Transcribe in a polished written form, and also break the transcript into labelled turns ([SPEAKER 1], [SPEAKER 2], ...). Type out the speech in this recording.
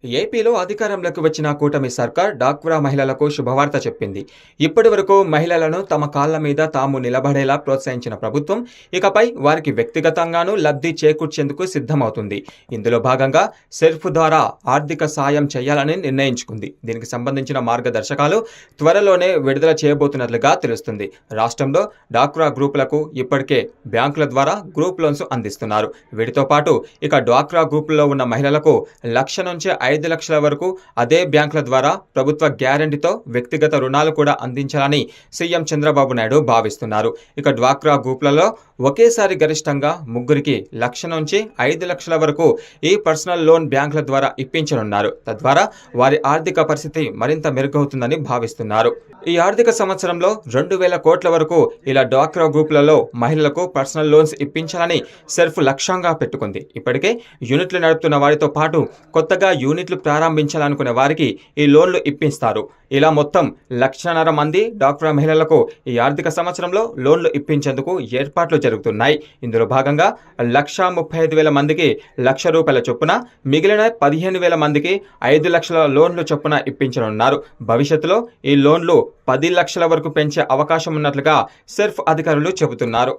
[SPEAKER 1] ఏపీలో అధికారంలోకి వచ్చిన కూటమి సర్కార్ డాక్రా మహిళలకు శుభవార్త చెప్పింది. ఇప్పటి వరకు మహిళలను తమ కాళ్ల మీద తాము నిలబడేలా ప్రోత్సహించిన ప్రభుత్వం ఇకపై వారికి వ్యక్తిగతంగానూ లబ్ధి చేకూర్చేందుకు సిద్ధమవుతుంది. ఇందులో భాగంగా సెల్ఫ్ ద్వారా ఆర్థిక సాయం చేయాలని నిర్ణయించుకుంది. దీనికి సంబంధించిన మార్గదర్శకాలు త్వరలోనే విడుదల చేయబోతున్నట్లుగా తెలుస్తుంది. రాష్ట్రంలో డాక్రా గ్రూపులకు ఇప్పటికే బ్యాంకుల ద్వారా గ్రూప్ లోన్స్ అందిస్తున్నారు. వీటితో పాటు ఇక డాక్రా గ్రూపుల్లో ఉన్న మహిళలకు 1,00,000 నుంచి 5 లక్షల వరకు అదే బ్యాంకుల ద్వారా ప్రభుత్వ గ్యారంటీతో వ్యక్తిగత రుణాలు కూడా అందించాలని సీఎం చంద్రబాబు నాయుడు భావిస్తున్నారు. ఇక డ్వాక్రా గ్రూపులలో ఒకేసారి గరిష్టంగా ముగ్గురికి 1,00,000 నుంచి 5 లక్షల వరకు ఈ పర్సనల్ లోన్ బ్యాంకుల ద్వారా ఇప్పించనున్నారు. తద్వారా వారి ఆర్థిక పరిస్థితి మరింత మెరుగవుతుందని భావిస్తున్నారు. ఈ ఆర్థిక సంవత్సరంలో 2,000 కోట్ల వరకు ఇలా డ్వాక్రా గ్రూపులలో మహిళలకు పర్సనల్ లోన్స్ ఇప్పించాలని సెర్ఫ్ లక్ష్యంగా పెట్టుకుంది. ఇప్పటికే యూనిట్లు నడుపుతున్న వారితో పాటు కొత్తగా యూనిట్లు ప్రారంభించాలనుకునే వారికి ఈ లోన్లు ఇప్పిస్తారు. ఇలా మొత్తం 1,50,000 మంది డ్వాక్రా మహిళలకు ఈ ఆర్థిక సంవత్సరంలో లోన్లు ఇప్పించేందుకు ఏర్పాట్లు జరుగుతున్నాయి. ఇందులో భాగంగా 1,35,000 మందికి ₹1,00,000 చొప్పున, మిగిలిన 15,000 మందికి 5 లక్షల లోన్లు చొప్పున ఇప్పించనున్నారు. భవిష్యత్తులో ఈ లోన్లు 10 లక్షల వరకు పెంచే అవకాశం ఉన్నట్లుగా సెర్ఫ్ అధికారులు చెబుతున్నారు.